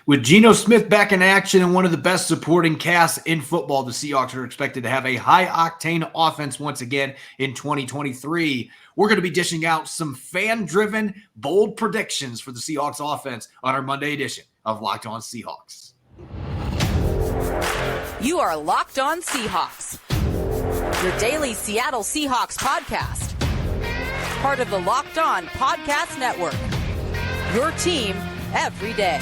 With Geno Smith back in action and one of the best supporting casts in football, the Seahawks are expected to have a high-octane offense once again in 2023. We're going to be dishing out some fan-driven, bold predictions for the Seahawks offense on our Monday edition of Locked On Seahawks. You are Locked On Seahawks, your daily Seattle Seahawks podcast. Part of the Locked On Podcast Network, your team every day.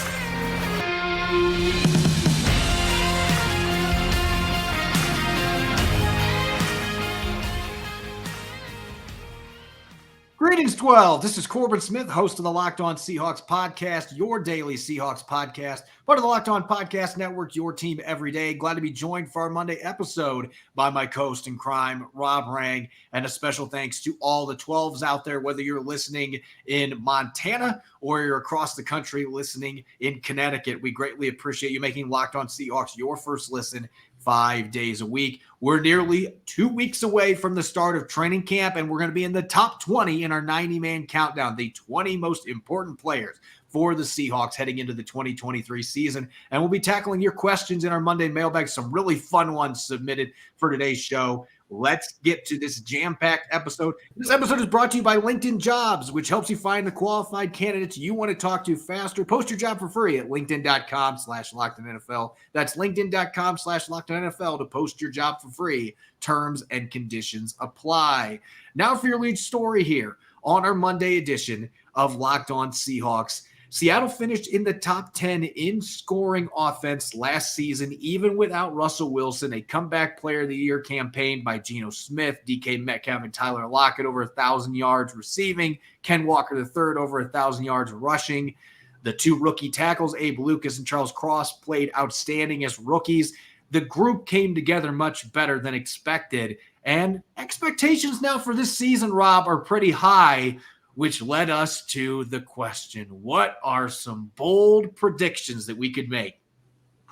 Greetings, 12. This is Corbin Smith, host of the Locked On Seahawks podcast, your daily Seahawks podcast, part of the Locked On Podcast Network, your team every day. Glad to be joined for our Monday episode by my co-host in crime, Rob Rang, and a special thanks to all the 12s out there, whether you're listening in Montana or you're across the country listening in Connecticut. We greatly appreciate you making Locked On Seahawks your first listen 5 days a week. We're nearly 2 weeks away from the start of training camp, and we're going to be in the top 20 in our 90-man countdown, the 20 most important players for the Seahawks heading into the 2023 season. And we'll be tackling your questions in our Monday mailbag, some really fun ones submitted for today's show. Let's get to this jam-packed episode. This episode is brought to you by LinkedIn Jobs, which helps you find the qualified candidates you want to talk to faster. Post your job for free at linkedin.com/LockedOnNFL. That's linkedin.com/LockedOnNFL to post your job for free. Terms and conditions apply. Now for your lead story here on our Monday edition of Locked On Seahawks. Seattle finished in the top 10 in scoring offense last season, even without Russell Wilson, a comeback player of the year campaign by Geno Smith, DK Metcalf, and Tyler Lockett over 1,000 yards receiving, Ken Walker III over 1,000 yards rushing. The two rookie tackles, Abe Lucas and Charles Cross, played outstanding as rookies. The group came together much better than expected, and expectations now for this season, Rob, are pretty high, which led us to the question, what are some bold predictions that we could make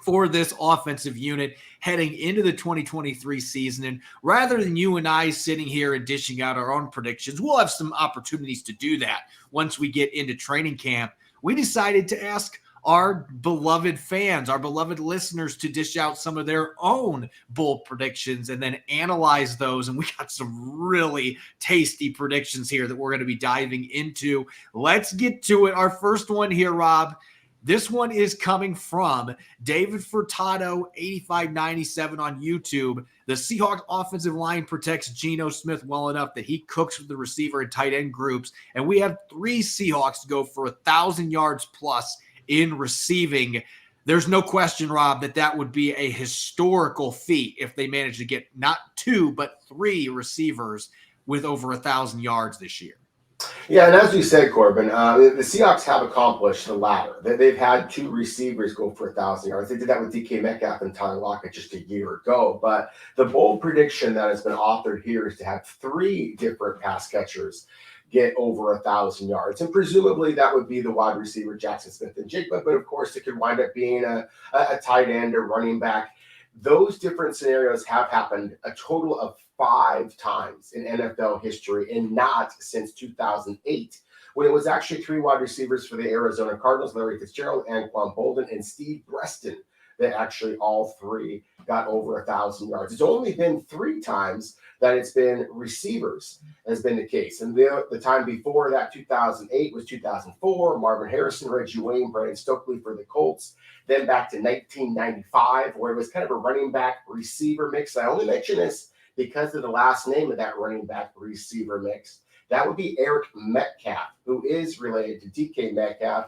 for this offensive unit heading into the 2023 season? And rather than you and I sitting here and dishing out our own predictions, we'll have some opportunities to do that once we get into training camp. We decided to ask our beloved fans, our beloved listeners, to dish out some of their own bold predictions and then analyze those. And we got some really tasty predictions here that we're going to be diving into. Let's get to it. Our first one here, Rob. This one is coming from David Furtado, 8597 on YouTube. The Seahawks offensive line protects Geno Smith well enough that he cooks with the receiver and tight end groups. And we have three Seahawks to go for 1,000 yards plus in receiving. There's no question, Rob, that would be a historical feat if they managed to get not two, but three receivers with over 1,000 yards this year. Yeah, and as you said, Corbin, the Seahawks have accomplished the latter. They've had two receivers go for 1,000 yards. They did that with DK Metcalf and Tyler Lockett just a year ago. But the bold prediction that has been authored here is to have three different pass catchers get over 1,000 yards. And presumably that would be the wide receiver, Jackson Smith-Njigba, but of course it could wind up being a tight end or running back. Those different scenarios have happened a total of 5 times in NFL history, and not since 2008, when it was actually three wide receivers for the Arizona Cardinals, Larry Fitzgerald, Anquan Bolden, and Steve Breston, that actually all three got over 1,000 yards. It's only been 3 times that it's been receivers has been the case. And the time before that, 2008, was 2004. Marvin Harrison, Reggie Wayne, Brandon Stokely for the Colts. Then back to 1995, where it was kind of a running back receiver mix. I only mention this because of the last name of that running back receiver mix. That would be Eric Metcalf, who is related to DK Metcalf.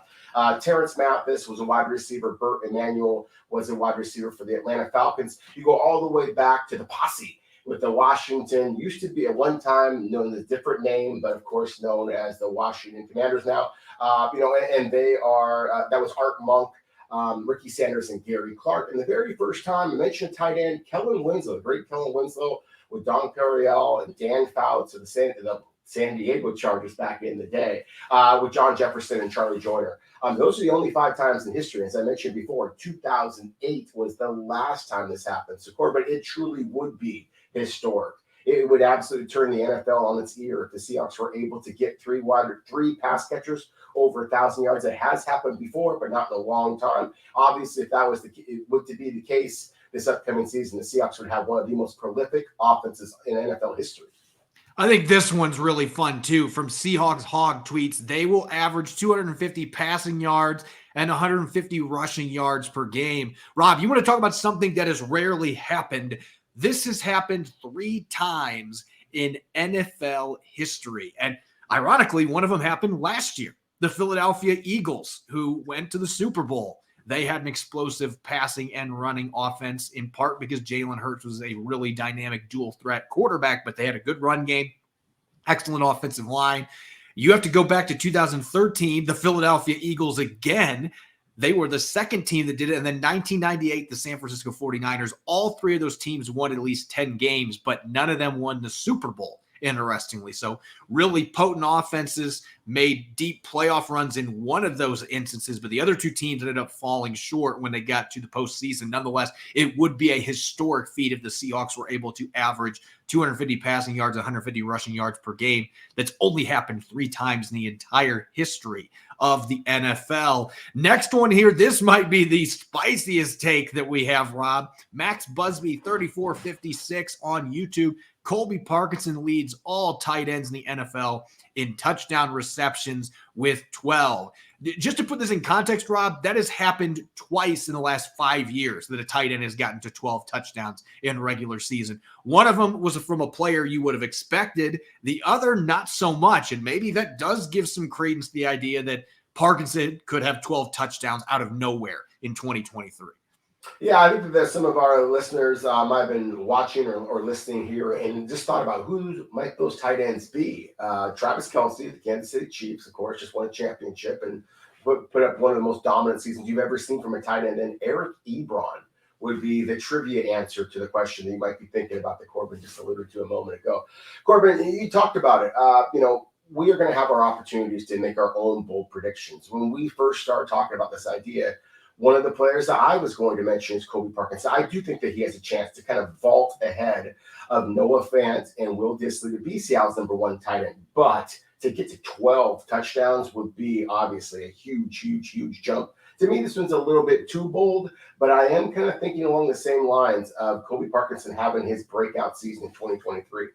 Terrence Mathis was a wide receiver. Burt Emanuel was a wide receiver for the Atlanta Falcons. You go all the way back to the Posse with the Washington, used to be at one time known as a different name, but of course known as the Washington Commanders now. And they are, that was Art Monk, Ricky Sanders, and Gary Clark. And the very first time I mentioned tight end, Kellen Winslow, the great Kellen Winslow, with Don Coryell and Dan Fouts of the San Diego Chargers back in the day, with John Jefferson and Charlie Joyner. Those are the only 5 times in history. As I mentioned before, 2008 was the last time this happened. So, Corbin, it truly would be historic it would absolutely turn the NFL on its ear if the Seahawks were able to get three pass catchers over 1,000 yards. It has happened before, but not in a long time. Obviously, if that was to be the case this upcoming season, the Seahawks would have one of the most prolific offenses in NFL history. I think this one's really fun too. From Seahawks Hog tweets, they will average 250 passing yards and 150 rushing yards per game. Rob, you want to talk about something that has rarely happened? This has happened 3 times in NFL history. And ironically, one of them happened last year. The Philadelphia Eagles, who went to the Super Bowl. They had an explosive passing and running offense, in part because Jalen Hurts was a really dynamic dual threat quarterback, but they had a good run game, excellent offensive line. You have to go back to 2013, the Philadelphia Eagles again. They were the second team that did it. And then 1998, the San Francisco 49ers, all 3 of those teams won at least 10 games, but none of them won the Super Bowl, interestingly. So really potent offenses, made deep playoff runs in one of those instances, but the other 2 teams ended up falling short when they got to the postseason. Nonetheless, it would be a historic feat if the Seahawks were able to average 250 passing yards, 150 rushing yards per game. That's only happened 3 times in the entire history of the NFL. Next one here, this might be the spiciest take that we have, Rob. Max Busby, 3456 on YouTube. Colby Parkinson leads all tight ends in the NFL in touchdown receptions with 12. Just to put this in context, Rob, that has happened twice in the last 5 years that a tight end has gotten to 12 touchdowns in regular season. One of them was from a player you would have expected. The other, not so much. And maybe that does give some credence to the idea that Parkinson could have 12 touchdowns out of nowhere in 2023. Yeah, I think that some of our listeners might have been watching or listening here and just thought about who might those tight ends be. Travis Kelce, the Kansas City Chiefs, of course, just won a championship and put up one of the most dominant seasons you've ever seen from a tight end. And Eric Ebron would be the trivia answer to the question that you might be thinking about that Corbin just alluded to a moment ago. Corbin, you talked about it. We are going to have our opportunities to make our own bold predictions. When we first started talking about this idea, one of the players that I was going to mention is Colby Parkinson. I do think that he has a chance to kind of vault ahead of Noah Fant and Will Dissly to be Seattle's number 1 tight end. But to get to 12 touchdowns would be obviously a huge, huge, huge jump. To me, this one's a little bit too bold, but I am kind of thinking along the same lines of Colby Parkinson having his breakout season in 2023.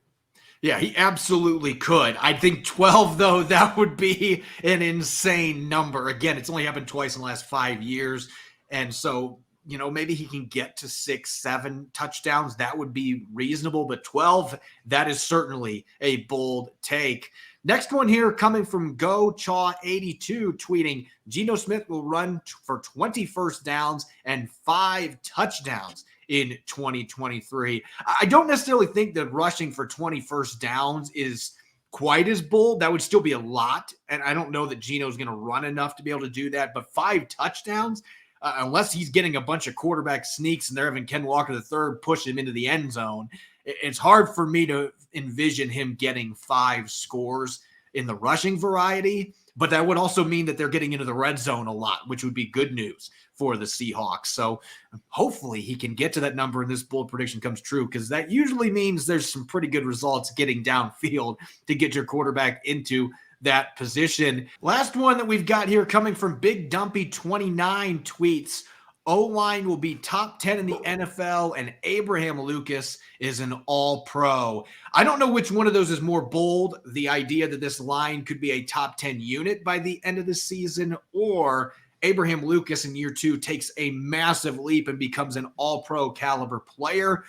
Yeah, he absolutely could. I think 12, though, that would be an insane number. Again, it's only happened twice in the last 5 years. And so, maybe he can get to 6, 7 touchdowns. That would be reasonable. But 12, that is certainly a bold take. Next one here coming from GoChaw82 tweeting, Geno Smith will run for 20 first downs and 5 touchdowns in 2023. I don't necessarily think that rushing for 20 first downs is quite as bold. That would still be a lot. And I don't know that Geno's going to run enough to be able to do that. But 5 touchdowns, unless he's getting a bunch of quarterback sneaks and they're having Ken Walker III push him into the end zone, it's hard for me to envision him getting 5 scores in the rushing variety. But that would also mean that they're getting into the red zone a lot, which would be good news for the Seahawks. So hopefully he can get to that number and this bold prediction comes true, because that usually means there's some pretty good results getting downfield to get your quarterback into that position. Last one that we've got here coming from Big Dumpy 29 tweets, O-line will be top 10 in the NFL, and Abraham Lucas is an all-pro. I don't know which one of those is more bold, the idea that this line could be a top 10 unit by the end of the season, or Abraham Lucas in year 2 takes a massive leap and becomes an all-pro caliber player.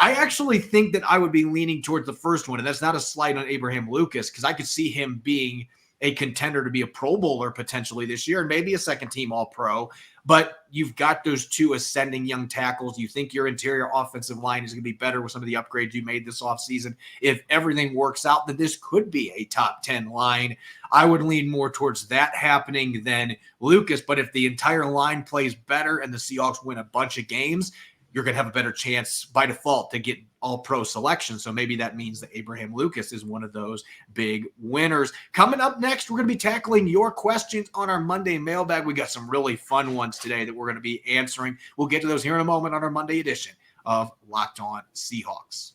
I actually think that I would be leaning towards the first one, and that's not a slight on Abraham Lucas, because I could see him being a contender to be a Pro Bowler potentially this year and maybe a second-team All-Pro. But you've got those 2 ascending young tackles. You think your interior offensive line is going to be better with some of the upgrades you made this offseason. If everything works out, then this could be a top 10 line. I would lean more towards that happening than Lucas. But if the entire line plays better and the Seahawks win a bunch of games, you're going to have a better chance by default to get all-pro selection. So maybe that means that Abraham Lucas is one of those big winners. Coming up next, we're going to be tackling your questions on our Monday mailbag. We got some really fun ones today that we're going to be answering. We'll get to those here in a moment on our Monday edition of Locked On Seahawks.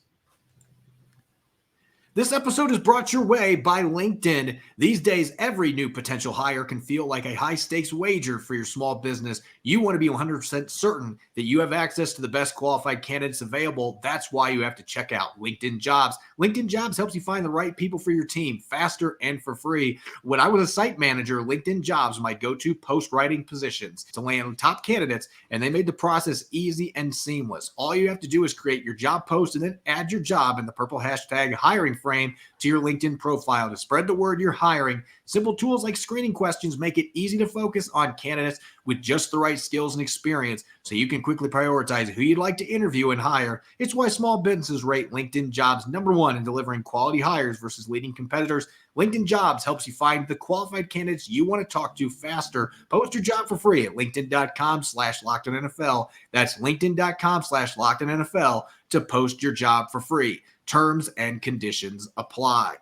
This episode is brought your way by LinkedIn. These days, every new potential hire can feel like a high-stakes wager for your small business. You want to be 100% certain that you have access to the best qualified candidates available. That's why you have to check out LinkedIn Jobs. LinkedIn Jobs helps you find the right people for your team faster and for free. When I was a site manager, LinkedIn Jobs was my go-to post-writing positions to land top candidates, and they made the process easy and seamless. All you have to do is create your job post and then add your job in the purple hashtag hiring frame to your LinkedIn profile to spread the word you're hiring. Simple tools like screening questions make it easy to focus on candidates with just the right skills and experience so you can quickly prioritize who you'd like to interview and hire. It's why small businesses rate LinkedIn Jobs #1 in delivering quality hires versus leading competitors. LinkedIn Jobs helps you find the qualified candidates you want to talk to faster. Post your job for free at linkedin.com/LockedOnNFL. That's linkedin.com/LockedOnNFL to post your job for free. Terms and conditions apply.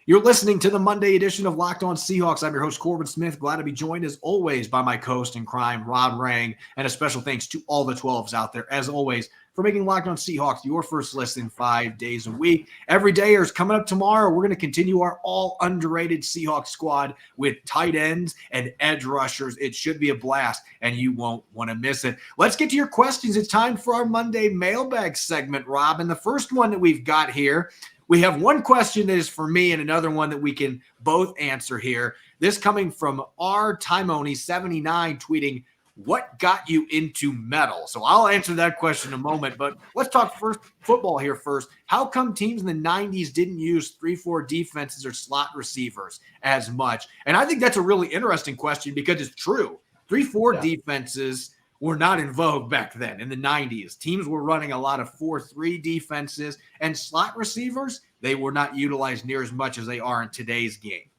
You're listening to the Monday edition of Locked On Seahawks. I'm your host, Corbin Smith. Glad to be joined, as always, by my co-host in crime, Rob Rang. And a special thanks to all the 12s out there, as always, for making Locked On Seahawks your first listen 5 days a week. Every dayers coming up tomorrow. We're going to continue our all underrated Seahawks squad with tight ends and edge rushers. It should be a blast, and you won't want to miss it. Let's get to your questions. It's time for our Monday mailbag segment, Rob. And the first one that we've got here, we have one question that is for me and another one that we can both answer here. This coming from R. Timoni79 tweeting, "What got you into metal?" So I'll answer that question in a moment, but let's talk first football here first. How come teams in the 90s didn't use 3-4 defenses or slot receivers as much? And I think that's a really interesting question because it's true. 3-4 defenses were not in vogue back then in the 90s. Teams were running a lot of 4-3 defenses, and slot receivers, they were not utilized near as much as they are in today's game.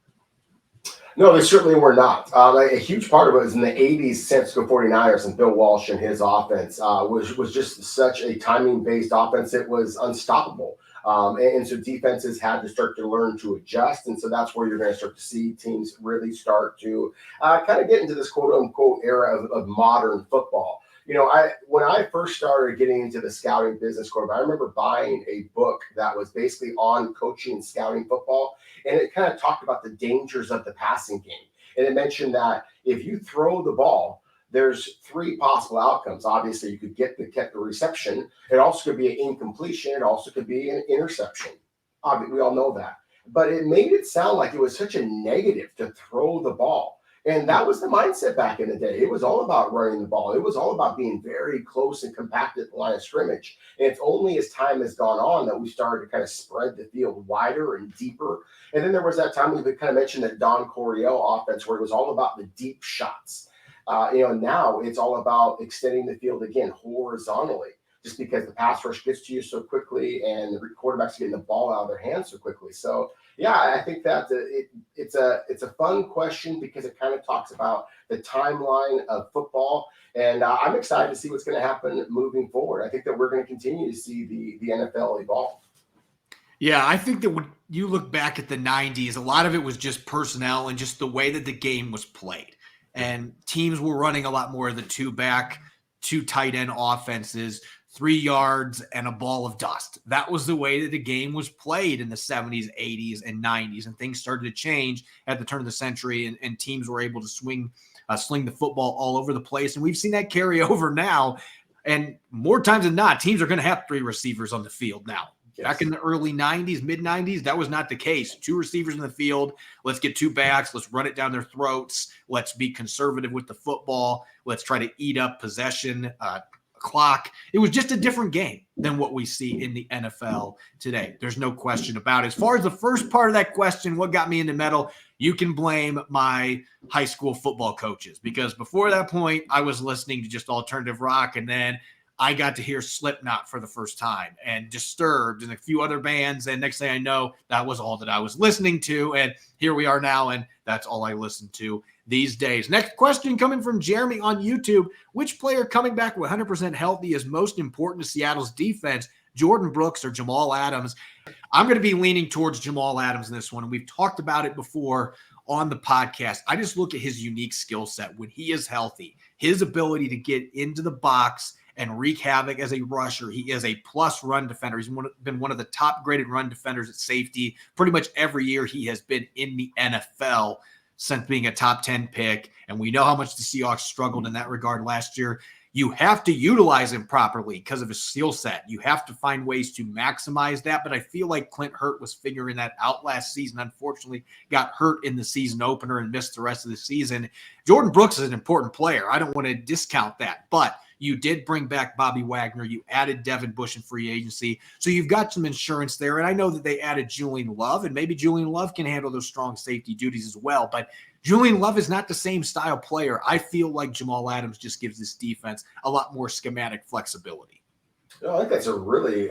No, they certainly were not. A huge part of it was in the 80s, San Francisco 49ers and Bill Walsh and his offense was just such a timing-based offense. It was unstoppable. And so defenses had to start to learn to adjust. And so that's where you're going to start to see teams really start to kind of get into this quote-unquote era of modern football. You know, when I first started getting into the scouting business, Corbin, I remember buying a book that was basically on coaching and scouting football. And it kind of talked about the dangers of the passing game. And it mentioned that if you throw the ball, there's 3 possible outcomes. Obviously, you could get the reception. It also could be an incompletion. It also could be an interception. Obviously, we all know that. But it made it sound like it was such a negative to throw the ball. And that was the mindset back in the day. It was all about running the ball. It was all about being very close and compact at the line of scrimmage. And it's only as time has gone on that we started to kind of spread the field wider and deeper. And then there was that time we kind of mentioned that Don Coryell offense where it was all about the deep shots. Now it's all about extending the field again horizontally, just because the pass rush gets to you so quickly and the quarterback's getting the ball out of their hands so quickly. So, yeah, I think that it's a fun question because it kind of talks about the timeline of football. And I'm excited to see what's going to happen moving forward. I think that we're going to continue to see the NFL evolve. Yeah, I think that when you look back at the 90s, a lot of it was just personnel and just the way that the game was played. And teams were running a lot more of the 2-back, 2 tight end offenses, 3 yards and a ball of dust. That was the way that the game was played in the 70s, 80s, and 90s. And things started to change at the turn of the century, and teams were able to sling the football all over the place. And we've seen that carry over now. And more times than not, teams are going to have 3 receivers on the field now. Yes. Back in the early 90s, mid-90s, that was not the case. 2 receivers in the field. Let's get 2 backs. Let's run it down their throats. Let's be conservative with the football. Let's try to eat up possession clock. It was just a different game than what we see in the NFL today. There's no question about it. As far as the first part of that question, what got me into metal, you can blame my high school football coaches, because before that point, I was listening to just alternative rock, and then I got to hear Slipknot for the first time and Disturbed and a few other bands. And next thing I know, that was all that I was listening to. And here we are now, and that's all I listen to these days. Next question coming from Jeremy on YouTube. Which player coming back 100% healthy is most important to Seattle's defense, Jordan Brooks or Jamal Adams? I'm going to be leaning towards Jamal Adams in this one. And we've talked about it before on the podcast. I just look at his unique skill set when he is healthy, his ability to get into the box and wreak havoc as a rusher. He is a plus run defender. He's been one of the top graded run defenders at safety pretty much every year he has been in the NFL since being a top 10 pick. And we know how much the Seahawks struggled in that regard last year. You have to utilize him properly because of his skill set. You have to find ways to maximize that. But I feel like Clint Hurt was figuring that out last season. Unfortunately, got hurt in the season opener and missed the rest of the season. Jordan Brooks is an important player. I don't want to discount that. But you did bring back Bobby Wagner. You added Devin Bush in free agency. So you've got some insurance there. And I know that they added Julian Love, and maybe Julian Love can handle those strong safety duties as well. But Julian Love is not the same style player. I feel like Jamal Adams just gives this defense a lot more schematic flexibility. I think that's a really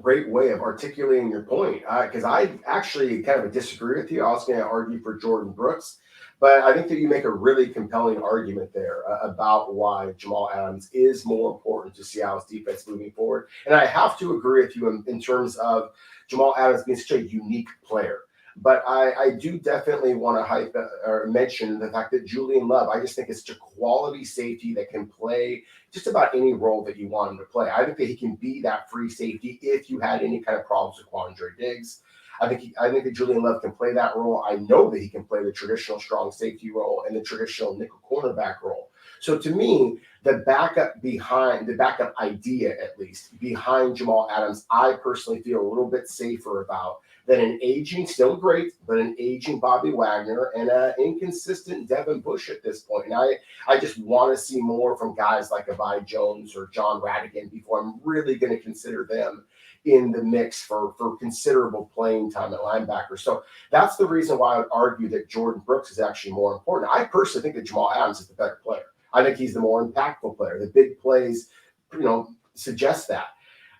great way of articulating your point, because I actually kind of disagree with you. I was going to argue for Jordan Brooks, but I think that you make a really compelling argument there about why Jamal Adams is more important to Seattle's defense moving forward. And I have to agree with you in terms of Jamal Adams being such a unique player. But I do definitely want to hype or mention the fact that Julian Love, I just think is such a quality safety that can play just about any role that you want him to play. I think that he can be that free safety if you had any kind of problems with Quandre Diggs. I think that Julian Love can play that role. I know that he can play the traditional strong safety role and the traditional nickel cornerback role. So to me, the backup idea, at least, behind Jamal Adams, I personally feel a little bit safer about than an aging, still great, but an aging Bobby Wagner and an inconsistent Devin Bush at this point. And I just want to see more from guys like Avai Jones or John Radigan before I'm really going to consider them in the mix for considerable playing time at linebacker. So that's the reason why I would argue that Jordan Brooks is actually more important. I personally think that Jamal Adams is the better player. I think he's the more impactful player. The big plays, suggest that.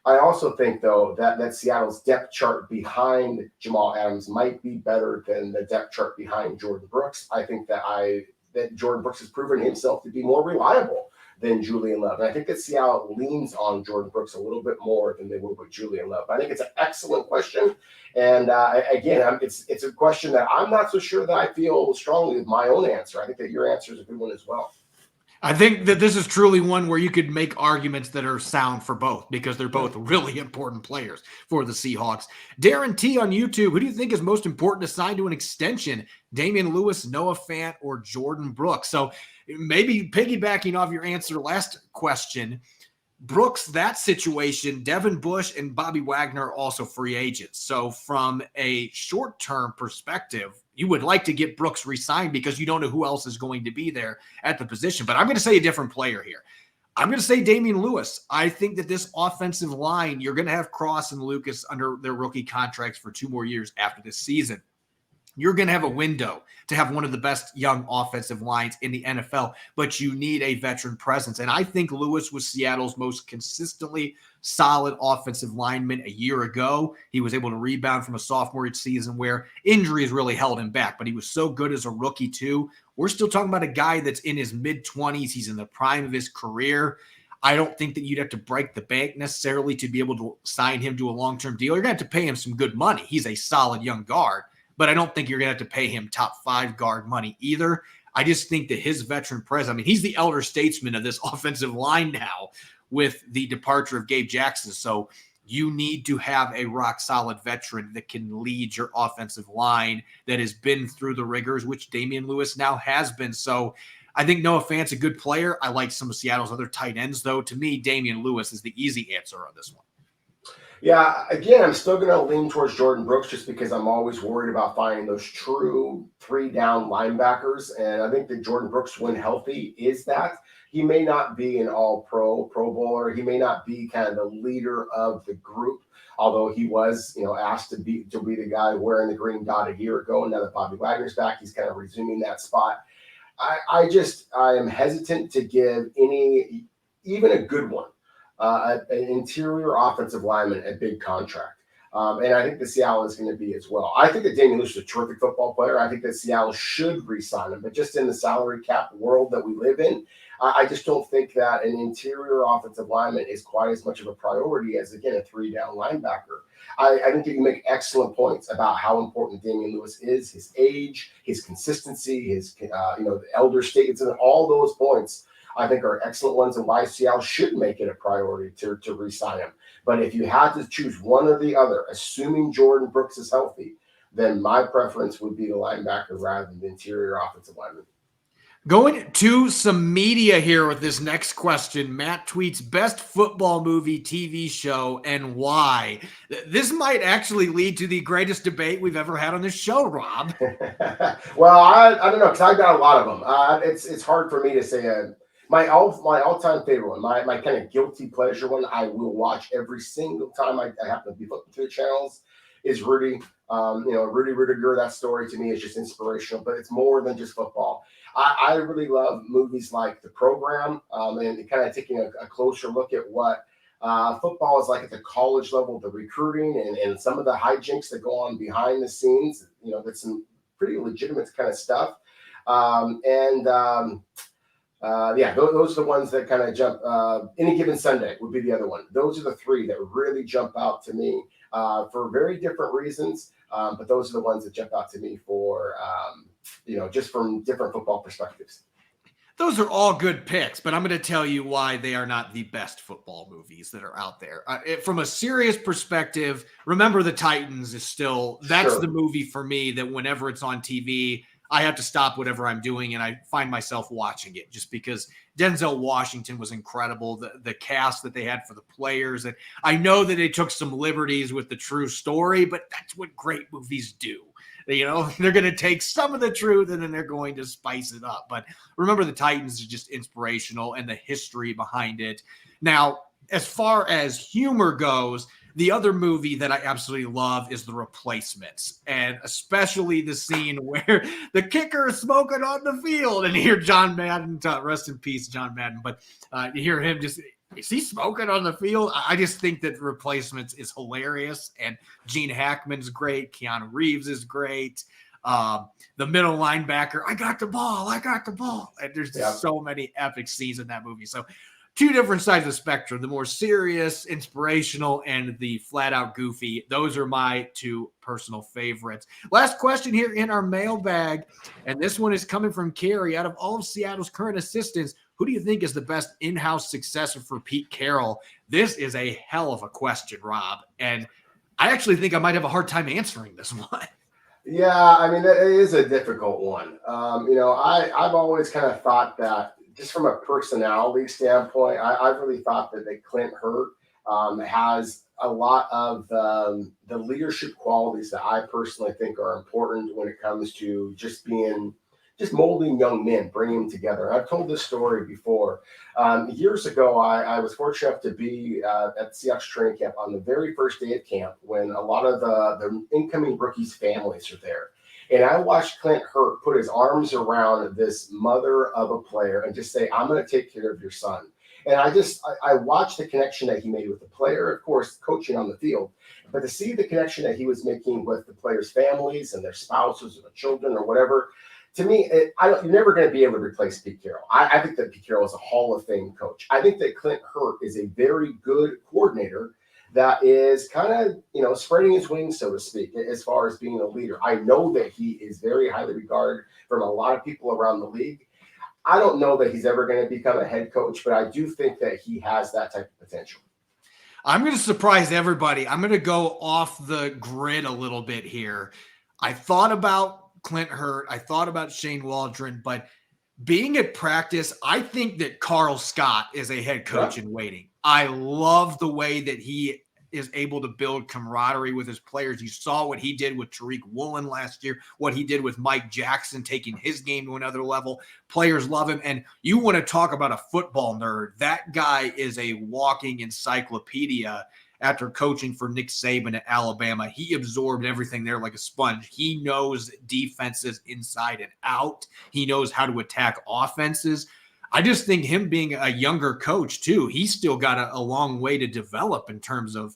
I also think, though, that Seattle's depth chart behind Jamal Adams might be better than the depth chart behind Jordan Brooks. I think that Jordan Brooks has proven himself to be more reliable than Julian Love. And I think that Seattle leans on Jordan Brooks a little bit more than they would with Julian Love. I think it's an excellent question. And again, it's a question that I'm not so sure that I feel strongly with my own answer. I think that your answer is a good one as well. I think that this is truly one where you could make arguments that are sound for both because they're both really important players for the Seahawks. Darren T on YouTube, who do you think is most important to sign to an extension? Damian Lewis, Noah Fant, or Jordan Brooks? So maybe piggybacking off your answer last question, Brooks, that situation, Devin Bush and Bobby Wagner are also free agents. So from a short-term perspective, you would like to get Brooks re-signed because you don't know who else is going to be there at the position. But I'm going to say a different player here. I'm going to say Damian Lewis. I think that this offensive line, you're going to have Cross and Lucas under their rookie contracts for 2 more years after this season. You're going to have a window to have one of the best young offensive lines in the NFL, but you need a veteran presence. And I think Lewis was Seattle's most consistently solid offensive lineman a year ago. He was able to rebound from a sophomore season where injuries really held him back, but he was so good as a rookie too. We're still talking about a guy that's in his mid-20s. He's in the prime of his career. I don't think that you'd have to break the bank necessarily to be able to sign him to a long-term deal. You're going to have to pay him some good money. He's a solid young guard. But I don't think you're going to have to pay him top 5 guard money either. I just think that his veteran presence, he's the elder statesman of this offensive line now with the departure of Gabe Jackson. So you need to have a rock-solid veteran that can lead your offensive line that has been through the rigors, which Damian Lewis now has been. So I think Noah Fant's a good player. I like some of Seattle's other tight ends, though. To me, Damian Lewis is the easy answer on this one. Yeah, again, I'm still going to lean towards Jordan Brooks just because I'm always worried about finding those true 3-down linebackers. And I think that Jordan Brooks, when healthy, is that. He may not be an all-pro, Pro Bowler. He may not be kind of the leader of the group, although he was, asked to be the guy wearing the green dot a year ago. And now that Bobby Wagner's back, he's kind of resuming that spot. I am hesitant to give even a good one, an interior offensive lineman a big contract. And I think that Seattle is going to be as well. I think that Damian Lewis is a terrific football player. I think that Seattle should re-sign him. But just in the salary cap world that we live in, I just don't think that an interior offensive lineman is quite as much of a priority as, again, a 3-down linebacker. I think that you make excellent points about how important Damian Lewis is, his age, his consistency, his, the elder statements, and all those points I think are excellent ones, and why Seattle should make it a priority to re-sign him. But if you had to choose one or the other, assuming Jordan Brooks is healthy, then my preference would be the linebacker rather than the interior offensive lineman. Going to some media here with this next question. Matt tweets, best football movie, TV show, and why? This might actually lead to the greatest debate we've ever had on this show, Rob. Well, I don't know, because I've got a lot of them. It's hard for me to say my all-time favorite one, my kind of guilty pleasure one I will watch every single time I happen to be looking through the channels is Rudy. Rudy Rudiger, that story to me is just inspirational, but it's more than just football. I really love movies like The Program, and kind of taking a closer look at what football is like at the college level, the recruiting and some of the hijinks that go on behind the scenes. That's some pretty legitimate kind of stuff. Those are the ones that kind of jump. Any Given Sunday would be the other one. Those are the three that really jump out to me for very different reasons. But those are the ones that jump out to me for, just from different football perspectives. Those are all good picks, but I'm going to tell you why they are not the best football movies that are out there. From a serious perspective, Remember the Titans is still, that's the movie for me that whenever it's on TV, I have to stop whatever I'm doing and I find myself watching it just because Denzel Washington was incredible. The cast that they had for the players. And I know that they took some liberties with the true story, but that's what great movies do. They're going to take some of the truth and then they're going to spice it up. But Remember the Titans is just inspirational and the history behind it. Now, as far as humor goes, the other movie that I absolutely love is The Replacements, and especially the scene where the kicker is smoking on the field and you hear John Madden, rest in peace, John Madden, but you hear him just, is he smoking on the field? I just think that Replacements is hilarious, and Gene Hackman's great. Keanu Reeves is great. The middle linebacker, I got the ball. And there's just so many epic scenes in that movie. So two different sides of the spectrum, the more serious, inspirational, and the flat out goofy. Those are my two personal favorites. Last question here in our mailbag, and this one is coming from Carrie. Out of all of Seattle's current assistants, who do you think is the best in-house successor for Pete Carroll? This is a hell of a question, Rob, and I actually think I might have a hard time answering this one. Yeah, I mean, it is a difficult one. I've always kind of thought that just from a personality standpoint, I've really thought that Clint Hurt has a lot of the leadership qualities that I personally think are important when it comes to just molding young men, bringing them together. I've told this story before. Years ago, I was fortunate enough to be at Seahawks training camp on the very first day of camp when a lot of the incoming rookies' families are there. And I watched Clint Hurt put his arms around this mother of a player and just say, I'm going to take care of your son. And I watched the connection that he made with the player, of course, coaching on the field, but to see the connection that he was making with the players' families and their spouses or their children or whatever, to me, you're never going to be able to replace Pete Carroll. I think that Pete Carroll is a Hall of Fame coach. I think that Clint Hurt is a very good coordinator that is kind of, spreading his wings, so to speak, as far as being a leader. I know that he is very highly regarded from a lot of people around the league. I don't know that he's ever going to become a head coach, but I do think that he has that type of potential. I'm going to surprise everybody. I'm going to go off the grid a little bit here. I thought about Clint Hurt. I thought about Shane Waldron, but being at practice, I think that Carl Scott is a head coach in waiting. I love the way that he is able to build camaraderie with his players. You saw what he did with Tariq Woolen last year, what he did with Mike Jackson, taking his game to another level. Players love him. And you want to talk about a football nerd. That guy is a walking encyclopedia. After coaching for Nick Saban at Alabama, he absorbed everything there like a sponge. He knows defenses inside and out. He knows how to attack offenses. I just think him being a younger coach too, he's still got a long way to develop in terms of,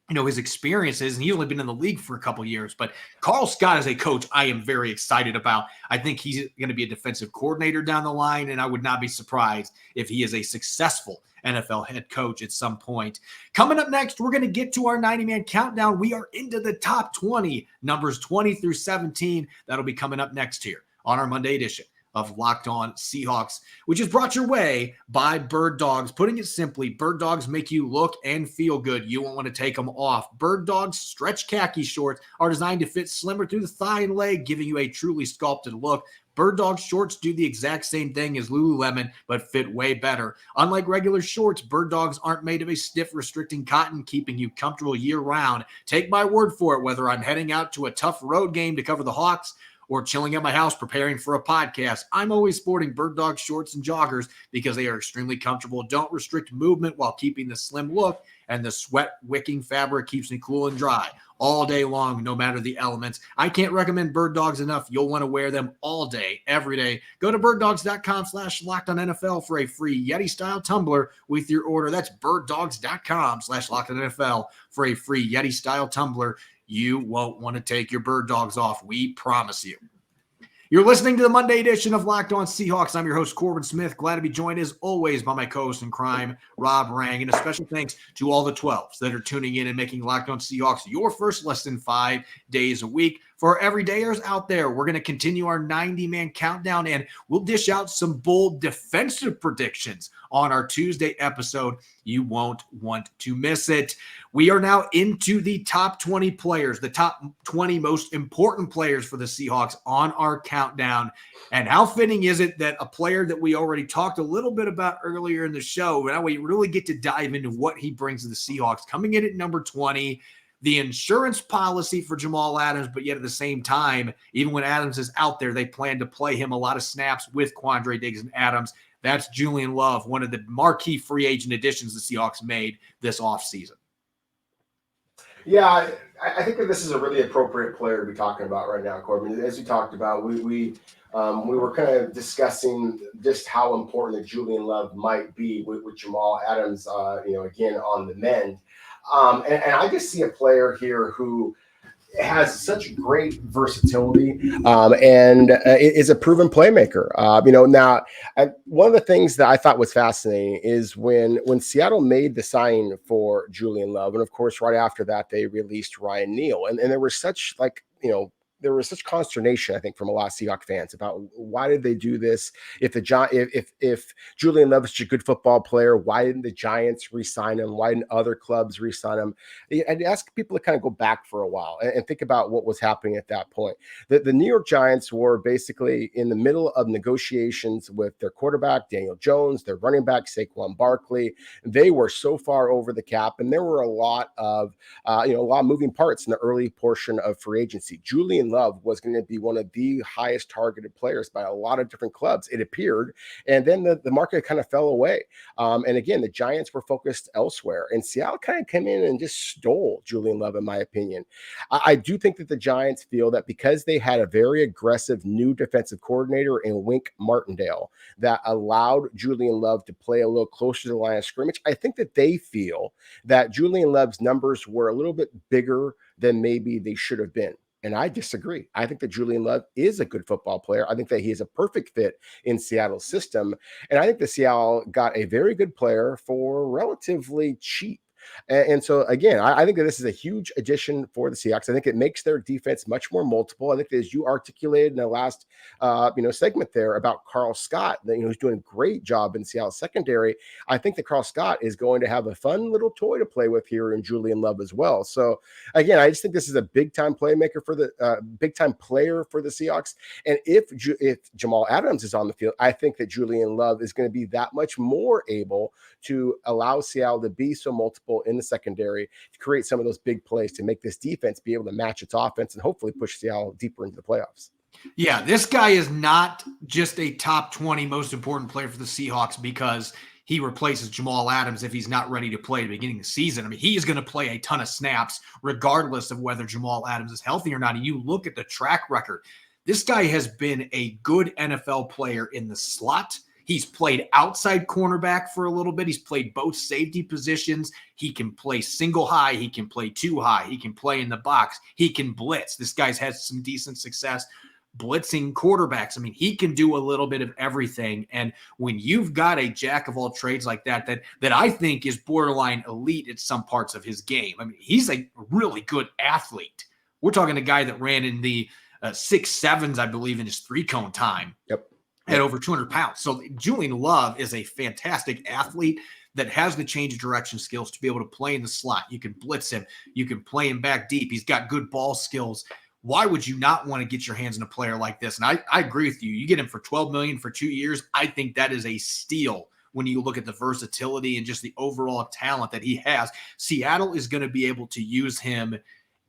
his experiences. And he's only been in the league for a couple of years, but Carl Scott as a coach, I am very excited about. I think he's going to be a defensive coordinator down the line. And I would not be surprised if he is a successful NFL head coach at some point. Coming up next, we're going to get to our 90-man countdown. We are into the top 20, numbers 20 through 17. That'll be coming up next here on our Monday edition of Locked On Seahawks, which is brought your way by Bird Dogs. Putting it simply, Bird Dogs make you look and feel good. You won't want to take them off. Bird Dogs stretch khaki shorts are designed to fit slimmer through the thigh and leg, giving you a truly sculpted look. Bird Dog shorts do the exact same thing as Lululemon, but fit way better. Unlike regular shorts, Bird Dogs aren't made of a stiff, restricting cotton, keeping you comfortable year-round. Take my word for it, whether I'm heading out to a tough road game to cover the Hawks or chilling at my house preparing for a podcast, I'm always sporting Bird Dog shorts and joggers because they are extremely comfortable, don't restrict movement while keeping the slim look, and the sweat-wicking fabric keeps me cool and dry all day long, no matter the elements. I can't recommend Bird Dogs enough. You'll want to wear them all day, every day. Go to birddogs.com/LockedOnNFL for a free Yeti-style tumbler with your order. That's birddogs.com/LockedOnNFL for a free Yeti-style tumbler. You won't want to take your Bird Dogs off. We promise you. You're listening to the Monday edition of Locked On Seahawks. I'm your host, Corbin Smith. Glad to be joined, as always, by my co-host in crime, Rob Rang. And a special thanks to all the 12s that are tuning in and making Locked On Seahawks your first listen 5 days a week. For our everydayers out there, we're going to continue our 90-man countdown, and we'll dish out some bold defensive predictions on our Tuesday episode. You won't want to miss it. We are now into the top 20 players, the top 20 most important players for the Seahawks on our countdown. And how fitting is it that a player that we already talked a little bit about earlier in the show, now we really get to dive into what he brings to the Seahawks. Coming in at number 20, the insurance policy for Jamal Adams, but yet at the same time, even when Adams is out there, they plan to play him a lot of snaps with Quandre Diggs and Adams. That's Julian Love, one of the marquee free agent additions the Seahawks made this offseason. Yeah, I think that this is a really appropriate player to be talking about right now, Corbin. As we talked about, we were kind of discussing just how important that Julian Love might be with Jamal Adams, again, on the mend. And I just see a player here who has such great versatility and is a proven playmaker. One of the things that I thought was fascinating is when Seattle made the sign for Julian Love, and of course, right after that, they released Ryan Neal, and there was such there was such consternation, I think, from a lot of Seahawks fans about why did they do this? If Julian Love is such a good football player, why didn't the Giants re-sign him? Why didn't other clubs re-sign him? I'd ask people to kind of go back for a while and think about what was happening at that point. The New York Giants were basically in the middle of negotiations with their quarterback, Daniel Jones, their running back, Saquon Barkley. They were so far over the cap, and there were a lot of moving parts in the early portion of free agency. Julian Love was going to be one of the highest targeted players by a lot of different clubs, it appeared. And then the market kind of fell away. And again, the Giants were focused elsewhere. And Seattle kind of came in and just stole Julian Love, in my opinion. I do think that the Giants feel that because they had a very aggressive new defensive coordinator in Wink Martindale that allowed Julian Love to play a little closer to the line of scrimmage, I think that they feel that Julian Love's numbers were a little bit bigger than maybe they should have been. And I disagree. I think that Julian Love is a good football player. I think that he is a perfect fit in Seattle's system. And I think that Seattle got a very good player for relatively cheap. And so, again, I think that this is a huge addition for the Seahawks. I think it makes their defense much more multiple. I think that, as you articulated in the last segment there about Carl Scott, who's doing a great job in Seattle secondary, I think that Carl Scott is going to have a fun little toy to play with here in Julian Love as well. So, again, I just think this is a big-time playmaker for the big-time player for the Seahawks. And if Jamal Adams is on the field, I think that Julian Love is going to be that much more able to allow Seattle to be so multiple in the secondary, to create some of those big plays, to make this defense be able to match its offense and hopefully push Seattle deeper into the playoffs. Yeah, this guy is not just a top 20 most important player for the Seahawks because he replaces Jamal Adams if he's not ready to play at the beginning of the season. I mean, he is going to play a ton of snaps regardless of whether Jamal Adams is healthy or not. And you look at the track record, this guy has been a good NFL player in the slot. He's played outside cornerback for a little bit. He's played both safety positions. He can play single high. He can play two high. He can play in the box. He can blitz. This guy's had some decent success blitzing quarterbacks. I mean, he can do a little bit of everything. And when you've got a jack of all trades like that I think is borderline elite at some parts of his game. I mean, he's a really good athlete. We're talking a guy that ran in the 6.7s, I believe, in his 3-cone time. Yep. at over 200 pounds. So Julian Love is a fantastic athlete that has the change of direction skills to be able to play in the slot. You can blitz him. You can play him back deep. He's got good ball skills. Why would you not want to get your hands on a player like this? And I agree with you. You get him for $12 million for 2 years. I think that is a steal when you look at the versatility and just the overall talent that he has. Seattle is going to be able to use him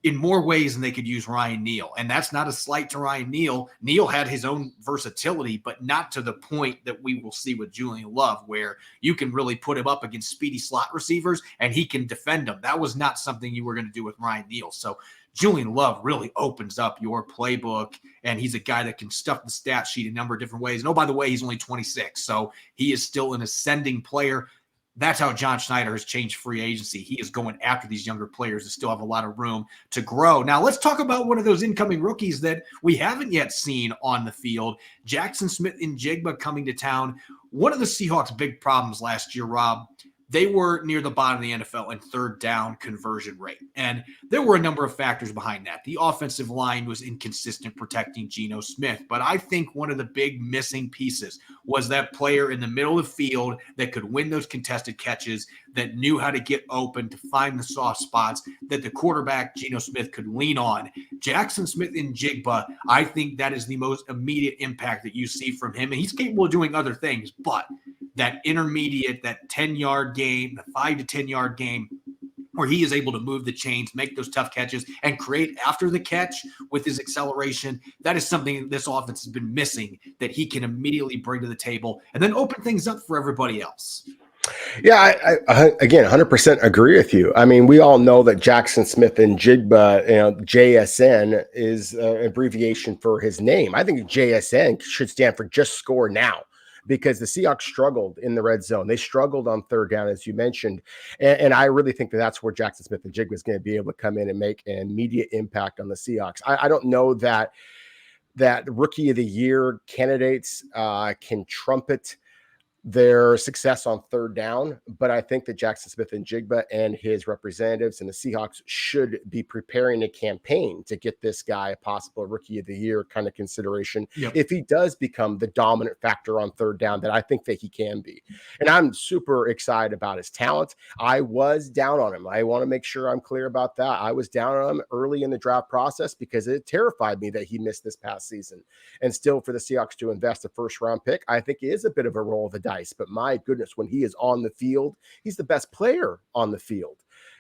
in more ways than they could use Ryan Neal. And that's not a slight to Ryan Neal. Neal had his own versatility, but not to the point that we will see with Julian Love, where you can really put him up against speedy slot receivers and he can defend them. That was not something you were going to do with Ryan Neal. So Julian Love really opens up your playbook, and he's a guy that can stuff the stat sheet a number of different ways. And, oh, by the way, he's only 26, so he is still an ascending player. That's how John Schneider has changed free agency. He is going after these younger players that still have a lot of room to grow. Now, let's talk about one of those incoming rookies that we haven't yet seen on the field, Jackson Smith-Njigba coming to town. One of the Seahawks' big problems last year, Rob, they were near the bottom of the NFL in third down conversion rate. And there were a number of factors behind that. The offensive line was inconsistent protecting Geno Smith. But I think one of the big missing pieces was that player in the middle of the field that could win those contested catches, that knew how to get open, to find the soft spots, that the quarterback, Geno Smith, could lean on. Jackson Smith-Njigba, I think that is the most immediate impact that you see from him. And he's capable of doing other things, but that intermediate, that 10-yard game, the 5 to 10-yard game, where he is able to move the chains, make those tough catches, and create after the catch with his acceleration, that is something this offense has been missing, that he can immediately bring to the table and then open things up for everybody else. Yeah, I again, 100% agree with you. I mean, we all know that Jackson Smith-Njigba, JSN is an abbreviation for his name. I think JSN should stand for just score now, because the Seahawks struggled in the red zone. They struggled on third down, as you mentioned. And I really think that that's where Jackson Smith-Njigba is going to be able to come in and make an immediate impact on the Seahawks. I don't know that rookie of the year candidates can trumpet their success on third down, but I think that Jackson Smith-Njigba and his representatives and the Seahawks should be preparing a campaign to get this guy a possible rookie of the year kind of consideration. Yep. If he does become the dominant factor on third down, that I think that he can be. And I'm super excited about his talent. I was down on him. I want to make sure I'm clear about that. I was down on him early in the draft process because it terrified me that he missed this past season. And still, for the Seahawks to invest a first round pick, I think it is a bit of a roll of the dice. But my goodness, when he is on the field, he's the best player on the field.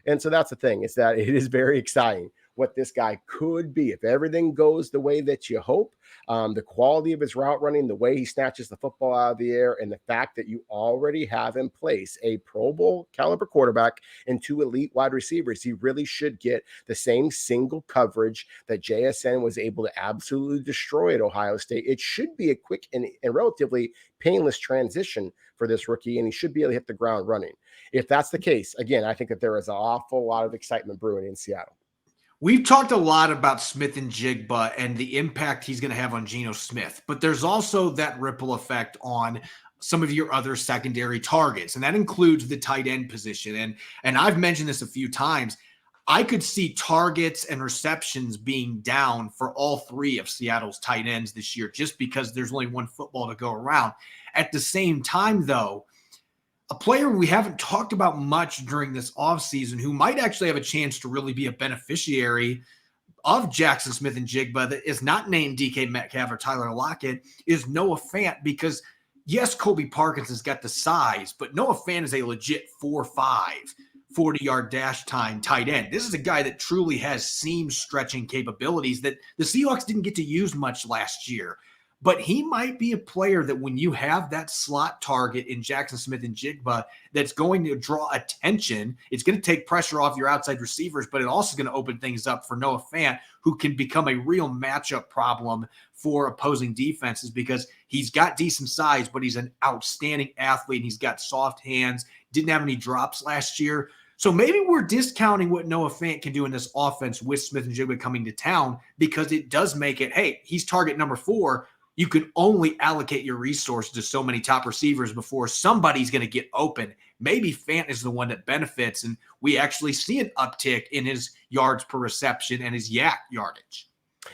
And so that's the thing, is that it is very exciting what this guy could be if everything goes the way that you hope. The quality of his route running, the way he snatches the football out of the air, and the fact that you already have in place a Pro Bowl caliber quarterback and 2 elite wide receivers. He really should get the same single coverage that JSN was able to absolutely destroy at Ohio State. It should be a quick and relatively painless transition for this rookie, and he should be able to hit the ground running. If that's the case, again, I think that there is an awful lot of excitement brewing in Seattle. We've talked a lot about Smith-Njigba and the impact he's going to have on Geno Smith, but there's also that ripple effect on some of your other secondary targets, and that includes the tight end position. And I've mentioned this a few times. I could see targets and receptions being down for all 3 of Seattle's tight ends this year, just because there's only one football to go around. At the same time, though, a player we haven't talked about much during this offseason who might actually have a chance to really be a beneficiary of Jackson Smith-Njigba that is not named DK Metcalf or Tyler Lockett is Noah Fant, because yes, Colby Parkinson's got the size, but Noah Fant is a legit 4.5, 40-yard dash time tight end. This is a guy that truly has seam stretching capabilities that the Seahawks didn't get to use much last year. But he might be a player that when you have that slot target in Jackson Smith-Njigba that's going to draw attention, it's going to take pressure off your outside receivers, but it also is going to open things up for Noah Fant, who can become a real matchup problem for opposing defenses because he's got decent size, but he's an outstanding athlete. And he's got soft hands, didn't have any drops last year. So maybe we're discounting what Noah Fant can do in this offense with Smith-Njigba coming to town, because it does make it, hey, he's target number 4. You can only allocate your resources to so many top receivers before somebody's going to get open. Maybe Fant is the one that benefits, and we actually see an uptick in his yards per reception and his yak yardage.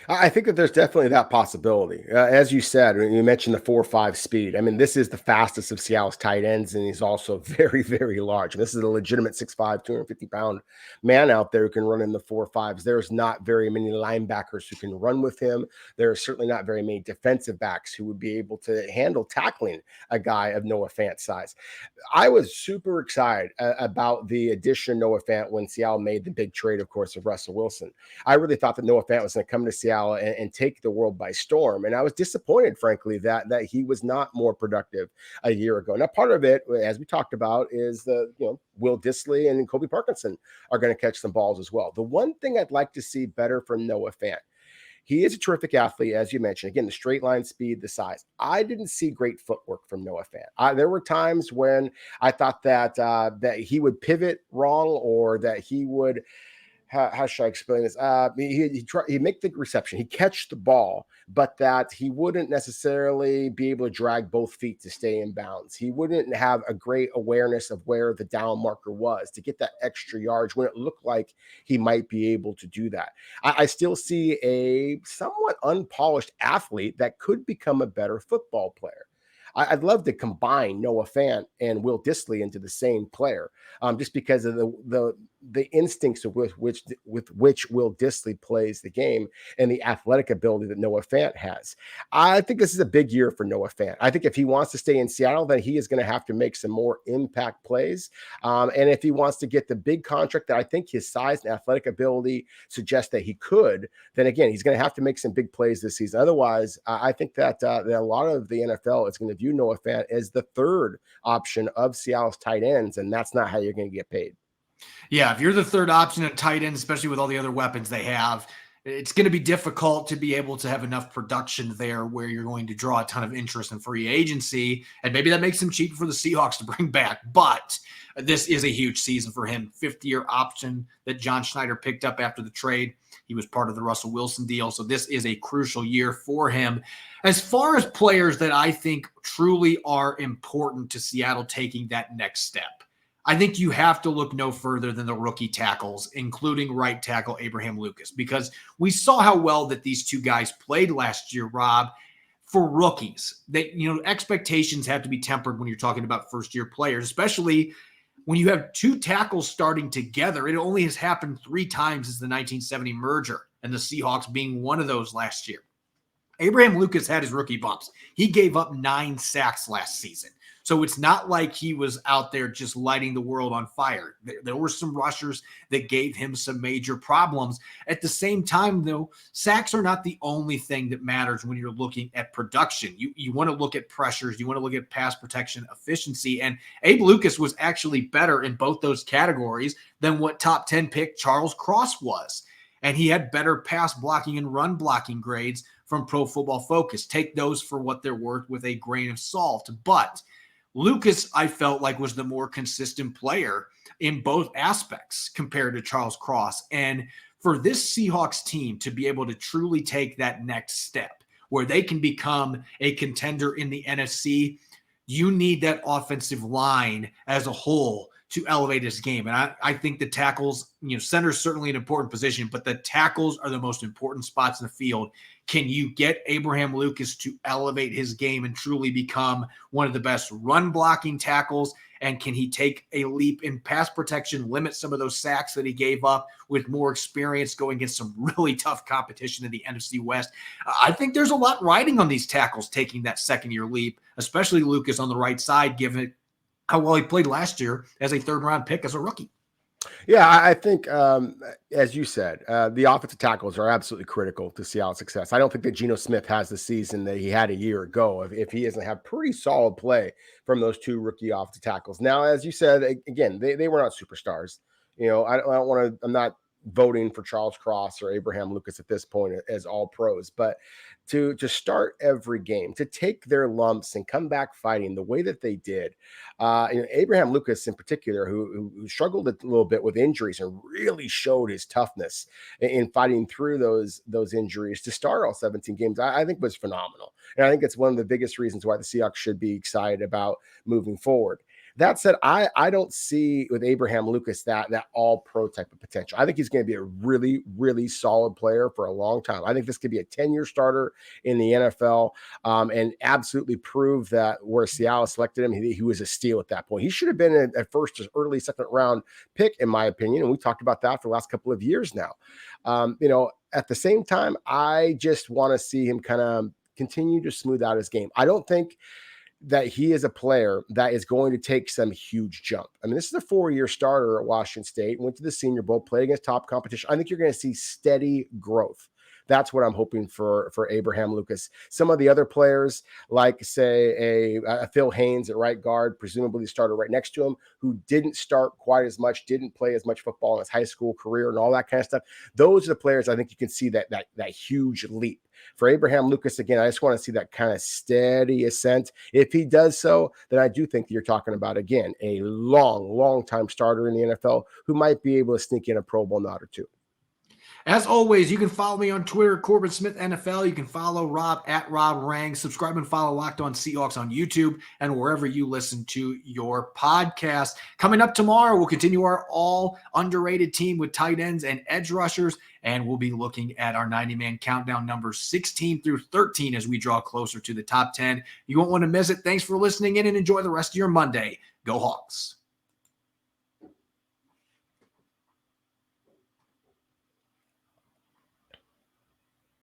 I think that there's definitely that possibility. As you said, when you mentioned the 4.5 speed. I mean, this is the fastest of Seattle's tight ends, and he's also very, very large. This is a legitimate 6'5", 250-pound man out there who can run in the 4.5s. There's not very many linebackers who can run with him. There are certainly not very many defensive backs who would be able to handle tackling a guy of Noah Fant's size. I was super excited about the addition of Noah Fant when Seattle made the big trade, of course, of Russell Wilson. I really thought that Noah Fant was going to come to Seattle and take the world by storm. And I was disappointed, frankly, that he was not more productive a year ago. Now, part of it, as we talked about, is Will Dissly and Colby Parkinson are going to catch some balls as well. The one thing I'd like to see better from Noah Fant, he is a terrific athlete, as you mentioned. Again, the straight line speed, the size. I didn't see great footwork from Noah Fant. There were times when I thought that he would pivot wrong, or that he would, how should I explain this? He'd make the reception, he'd catch the ball, but that he wouldn't necessarily be able to drag both feet to stay in bounds. He wouldn't have a great awareness of where the down marker was to get that extra yards when it looked like he might be able to do that. I still see a somewhat unpolished athlete that could become a better football player. I'd love to combine Noah Fant and Will Dissly into the same player, just because of the instincts with which Will Dissly plays the game and the athletic ability that Noah Fant has. I think this is a big year for Noah Fant. I think if he wants to stay in Seattle, then he is going to have to make some more impact plays. And if he wants to get the big contract that I think his size and athletic ability suggests that he could, then again, he's going to have to make some big plays this season. Otherwise, I think that a lot of the NFL is going to view Noah Fant as the third option of Seattle's tight ends, and that's not how you're going to get paid. Yeah, if you're the third option at tight end, especially with all the other weapons they have, it's going to be difficult to be able to have enough production there where you're going to draw a ton of interest in free agency. And maybe that makes him cheaper for the Seahawks to bring back. But this is a huge season for him. 50-year option that John Schneider picked up after the trade. He was part of the Russell Wilson deal. So this is a crucial year for him. As far as players that I think truly are important to Seattle taking that next step, I think you have to look no further than the rookie tackles, including right tackle Abraham Lucas, because we saw how well that these two guys played last year, Rob. For rookies, expectations have to be tempered when you're talking about first-year players, especially when you have two tackles starting together. It only has happened 3 times since the 1970 merger, and the Seahawks being one of those last year. Abraham Lucas had his rookie bumps. He gave up 9 sacks last season. So it's not like he was out there just lighting the world on fire. There were some rushers that gave him some major problems. At the same time, though, sacks are not the only thing that matters when you're looking at production. You want to look at pressures. You want to look at pass protection efficiency. And Abe Lucas was actually better in both those categories than what top 10 pick Charles Cross was. And he had better pass blocking and run blocking grades from Pro Football Focus. Take those for what they're worth with a grain of salt. But Lucas, I felt like, was the more consistent player in both aspects compared to Charles Cross. And for this Seahawks team to be able to truly take that next step where they can become a contender in the NFC, you need that offensive line as a whole to elevate his game. And I think the tackles, center is certainly an important position, but the tackles are the most important spots in the field. Can you get Abraham Lucas to elevate his game and truly become one of the best run blocking tackles? And can he take a leap in pass protection, limit some of those sacks that he gave up with more experience going against some really tough competition in the NFC West? I think there's a lot riding on these tackles taking that second-year leap, especially Lucas on the right side, given how well he played last year as a third-round pick as a rookie. Yeah, I think, as you said, the offensive tackles are absolutely critical to Seattle's success. I don't think that Geno Smith has the season that he had a year ago if he doesn't have pretty solid play from those two rookie offensive tackles. Now, as you said, again, they were not superstars. I'm not voting for Charles Cross or Abraham Lucas at this point as all pros, but to start every game, to take their lumps and come back fighting the way that they did. Abraham Lucas in particular, who struggled a little bit with injuries and really showed his toughness in fighting through those injuries to start all 17 games, I think was phenomenal. And I think it's one of the biggest reasons why the Seahawks should be excited about moving forward. That said, I don't see with Abraham Lucas that all-pro type of potential. I think he's going to be a really, really solid player for a long time. I think this could be a 10-year starter in the NFL, and absolutely prove that where Seattle selected him, he was a steal at that point. He should have been at first, early second round pick, in my opinion, and we talked about that for the last couple of years now. At the same time, I just want to see him kind of continue to smooth out his game. I don't think that he is a player that is going to take some huge jump. I mean, this is a 4-year starter at Washington State, went to the Senior Bowl, played against top competition. I think you're going to see steady growth. That's what I'm hoping for Abraham Lucas. Some of the other players, like, say, a Phil Haynes at right guard, presumably the starter right next to him, who didn't start quite as much, didn't play as much football in his high school career and all that kind of stuff. Those are the players I think you can see that huge leap. For Abraham Lucas, again, I just want to see that kind of steady ascent. If he does so, then I do think that you're talking about, again, a long time starter in the NFL who might be able to sneak in a Pro Bowl nod or two. As always, you can follow me on Twitter, Corbin Smith NFL. You can follow Rob at Rob Rang. Subscribe and follow Locked On Seahawks on YouTube and wherever you listen to your podcast. Coming up tomorrow, we'll continue our all underrated team with tight ends and edge rushers, and we'll be looking at our 90-man countdown numbers 16 through 13 as we draw closer to the top 10. You won't want to miss it. Thanks for listening in and enjoy the rest of your Monday. Go Hawks.